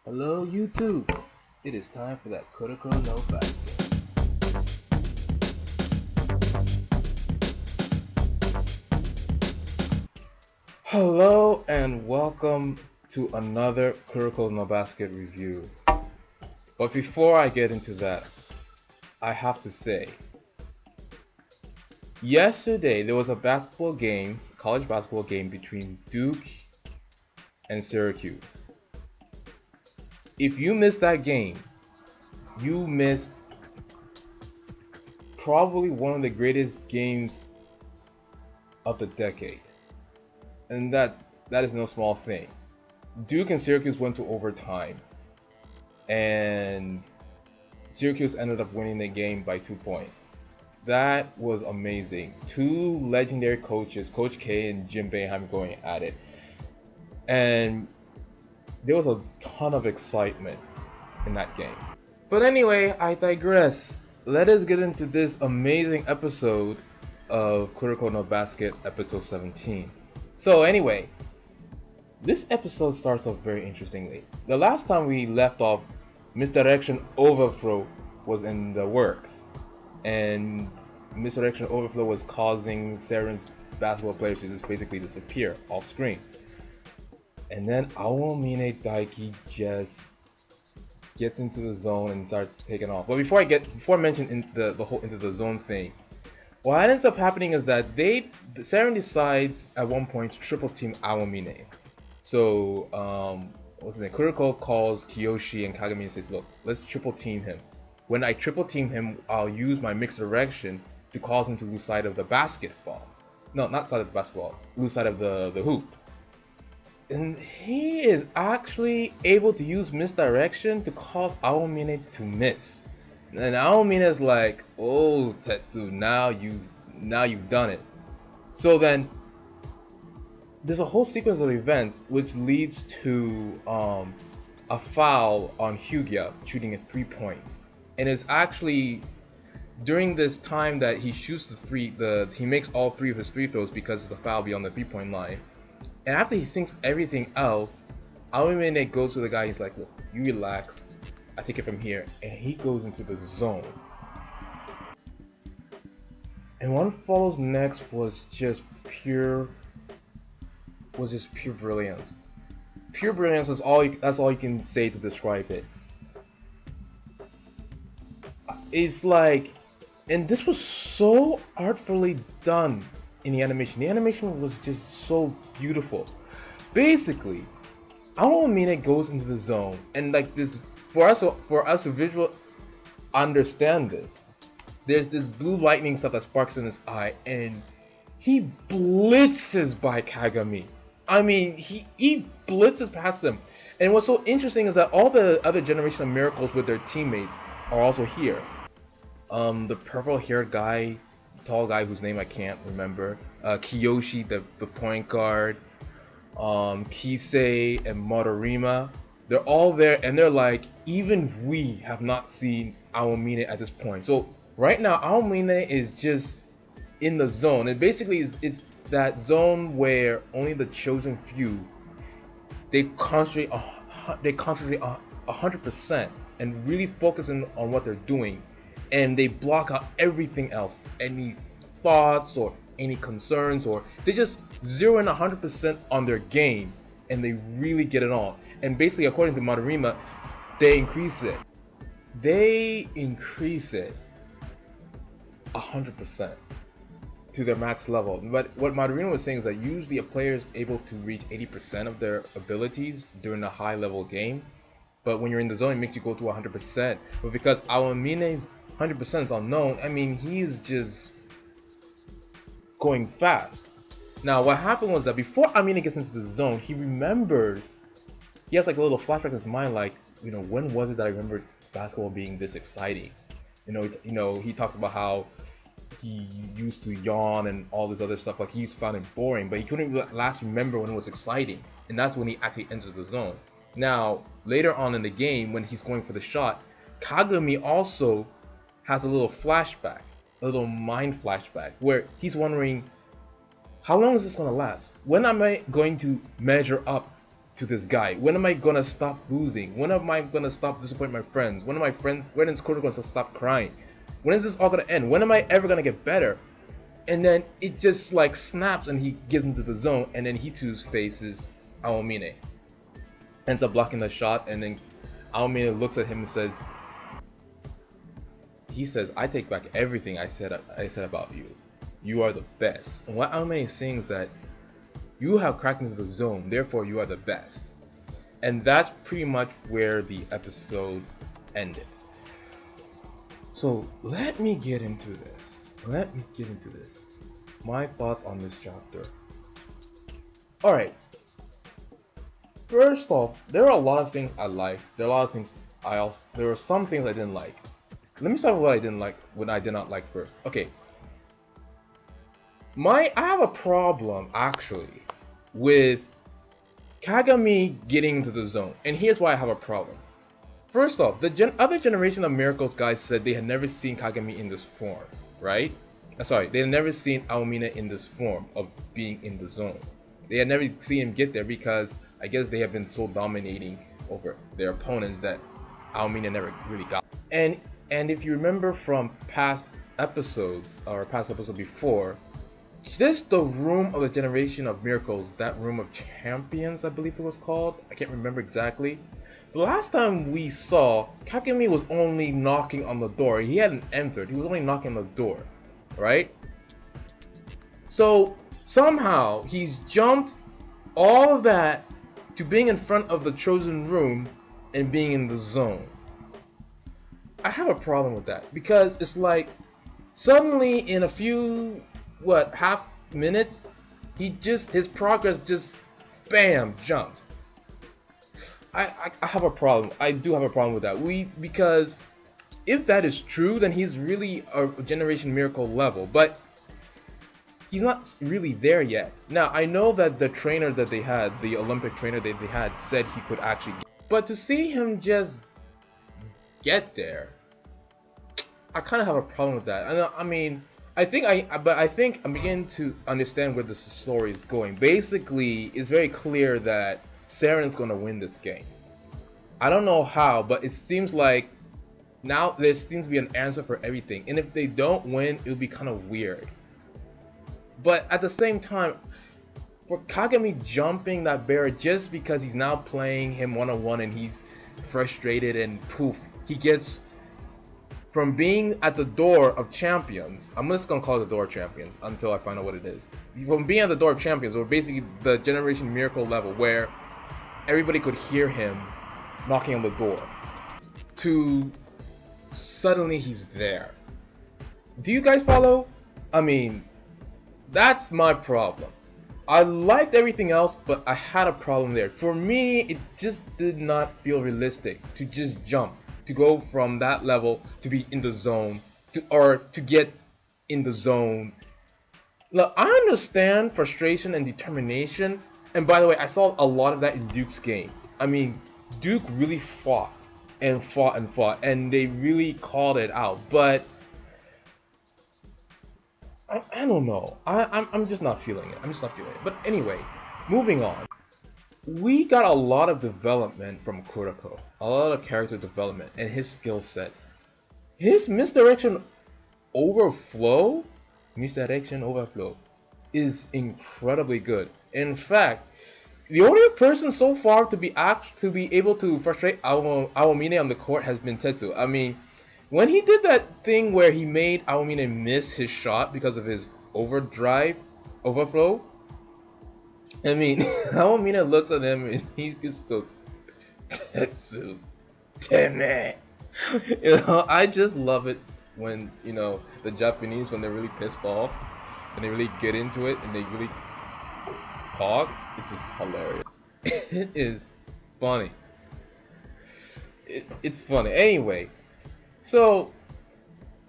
Hello YouTube! It is time for that Kuroko no basket. Hello and welcome to another Kuroko no basket review. But before I get into that, I have to say, yesterday there was a college basketball game between Duke and Syracuse. If you missed that game, you missed probably one of the greatest games of the decade. And that is no small thing. Duke and Syracuse went to overtime, and Syracuse ended up winning the game by 2 points. That was amazing. Two legendary coaches, Coach K and Jim Boeheim, going at it. And there was a ton of excitement in that game. But anyway, I digress. Let us get into this amazing episode of Kuroko no Basket, episode 17. So anyway, this episode starts off very interestingly. The last time we left off, Misdirection Overflow was in the works, and Misdirection Overflow was causing Seren's basketball players to just basically disappear off screen. And then Aomine Daiki just gets into the zone and starts taking off. But before I mention the whole into the zone thing, what ends up happening is that Seren decides at one point to triple team Aomine. So, what's his name? Kuroko calls Kiyoshi and Kagami and says, look, let's triple team him. When I triple team him, I'll use my mixed direction to cause him to lose sight of the basketball. No, not sight of the basketball, lose sight of the hoop. And he is actually able to use misdirection to cause Aomine to miss. And Aomine is like, oh, Tetsu, now you've done it. So then there's a whole sequence of events which leads to a foul on Hyuga shooting at 3 points. And it's actually during this time that he shoots he makes all three of his free throws because of the foul beyond the 3-point line. And after he sinks everything else, Aomine goes to the guy, he's like, look, you relax, I take it from here. And he goes into the zone. And what follows next was just pure brilliance. Pure brilliance is that's all you can say to describe it. It's like, and this was so artfully done in the animation. The animation was just so beautiful. Basically, Aomine goes into the zone, and like this, for us to visual understand this, there's this blue lightning stuff that sparks in his eye, and he blitzes by Kagami. I mean, he blitzes past them. And what's so interesting is that all the other Generation of Miracles with their teammates are also here. The purple-haired guy, tall guy whose name I can't remember, Kiyoshi, the point guard, Kisei and Motorima, they're all there, and they're like, even we have not seen Aomine at this point. So right now, Aomine is just in the zone. It basically it's that zone where only the chosen few they concentrate 100% and really focusing on what they're doing, and they block out everything else, any thoughts or any concerns, or they just zero in 100% on their game, and they really get it on. And basically, according to Madarima, they increase it 100% to their max level. But what Madarino was saying is that usually a player is able to reach 80% of their abilities during a high level game, but when you're in the zone, it makes you go to 100%. But because Aomine's 100% is unknown, I mean, he's just going fast. Now, what happened was that before Aomine gets into the zone, he has like a little flashback in his mind, like, when was it that I remembered basketball being this exciting? He talked about how he used to yawn and all this other stuff, like he found it boring, but he couldn't last remember when it was exciting, and that's when he actually enters the zone. Now, later on in the game, when he's going for the shot, Kagami also has a little flashback, a little mind flashback, where he's wondering, how long is this going to last? When am I going to measure up to this guy? When am I gonna stop losing? When am I gonna stop disappointing my friends? When is Kuroko gonna stop crying? When is this all gonna end? When am I ever gonna get better? And then it just like snaps and he gets into the zone, and then he too faces Aomine. Ends up blocking the shot, and then Aomine looks at him and says, I take back everything I said about you. You are the best. And what Aomine is saying is that you have cracked into the zone, therefore you are the best. And that's pretty much where the episode ended. So let me get into this. My thoughts on this chapter. Alright. First off, there are a lot of things I liked. There were some things I didn't like. Let me start with what I did not like first. Okay. I have a problem actually with Kagami getting into the zone. And here's why I have a problem. First off, the other generation of Miracles guys said they had never seen Kagami in this form, right? They had never seen Aomine in this form of being in the zone. They had never seen him get there because I guess they have been so dominating over their opponents that Aomine never really got. And if you remember from past episodes before, just the room of the generation of Miracles, that room of champions, I believe it was called. I can't remember exactly. The last time we saw, Kagami was only knocking on the door. He hadn't entered. He was only knocking on the door, right? So somehow he's jumped all of that to being in front of the chosen room and being in the zone. I have a problem with that because it's like suddenly in a few half minutes his progress just bam jumped. I have a problem. I do have a problem with that. Because if that is true, then he's really a Generation Miracle level, but he's not really there yet. Now, I know that the trainer that they had, the Olympic trainer that they had, said he could actually but to see him just get there, I kind of have a problem with that. I think I'm beginning to understand where this story is going. Basically, it's very clear that Seren's going to win this game. I don't know how, but it seems like now there seems to be an answer for everything. And if they don't win, it would be kind of weird. But at the same time, for Kagami jumping that barrier just because he's now playing him one-on-one and he's frustrated and poof, he gets from being at the door of champions. I'm just gonna call it the door of champions until I find out what it is. From being at the door of champions, or basically the Generation Miracle level where everybody could hear him knocking on the door, to suddenly he's there. Do you guys follow? That's my problem. I liked everything else, but I had a problem there. For me, it just did not feel realistic to just jump, to go from that level to be in the zone, to get in the zone. Look, I understand frustration and determination, and by the way, I saw a lot of that in Duke's game. Duke really fought, and they really called it out, but I don't know. I'm just not feeling it. But anyway, moving on. We got a lot of development from Kuroko. A lot of character development and his skill set. His misdirection overflow is incredibly good. In fact, the only person so far to be able to frustrate Aomine on the court has been Tetsu. When he did that thing where he made Aomine miss his shot because of his overflow, Aomine looks at him and he just goes, Tetsu, teme. I just love it when, the Japanese, when they're really pissed off and they really get into it and they really talk, it's just hilarious. It is funny. It's funny. Anyway. So,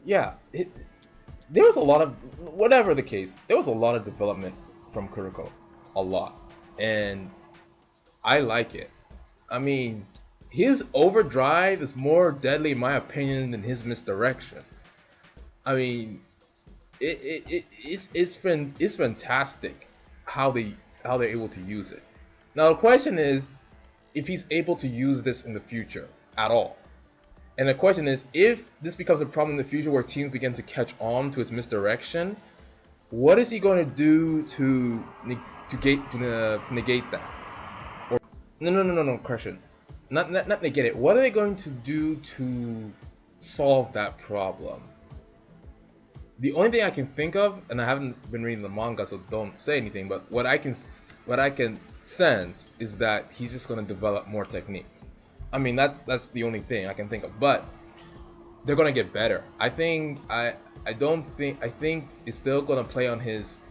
yeah, there was a lot of, whatever the case, there was a lot of development from Kuroko. A lot. And I like it. His overdrive is more deadly, in my opinion, than his misdirection. It's fantastic how they're able to use it. Now the question is if he's able to use this in the future at all. And the question is, if this becomes a problem in the future where teams begin to catch on to its misdirection, what is he going to do to negate that? Or no, question. Not negate it. What are they going to do to solve that problem? The only thing I can think of, and I haven't been reading the manga, so don't say anything, but what I can sense is that he's just going to develop more techniques. I mean, that's the only thing I can think of, but they're gonna get better. I think it's still gonna play on his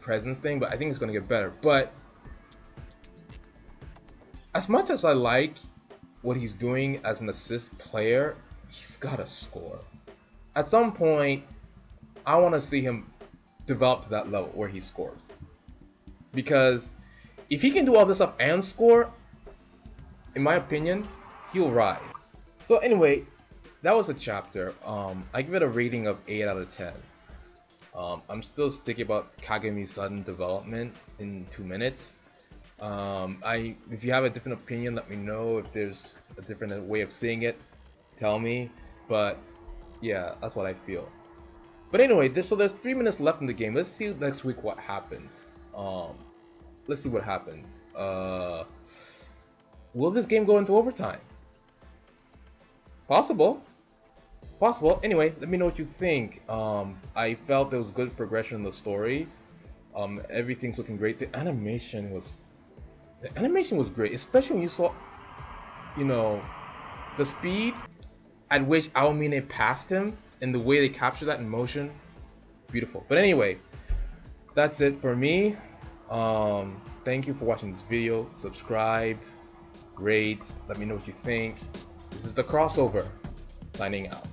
presence thing, but I think it's gonna get better. But as much as I like what he's doing as an assist player, he's gotta score. At some point, I want to see him develop to that level where he scores. Because if he can do all this stuff and score, in my opinion, he'll rise. So anyway, that was a chapter. I give it a rating of 8 out of 10. I'm still sticky about Kagemi's sudden development in 2 minutes. If you have a different opinion, let me know. If there's a different way of seeing it, tell me. But yeah, that's what I feel. But anyway, there's 3 minutes left in the game. Let's see next week what happens. Let's see what happens. Will this game go into overtime? Possible. Anyway, let me know what you think. I felt there was good progression in the story. Everything's looking great. The animation was great, especially when you saw, the speed at which Aomine passed him and the way they captured that in motion. Beautiful. But anyway, that's it for me. Thank you for watching this video. Subscribe, rate, let me know what you think. This is the crossover, signing out.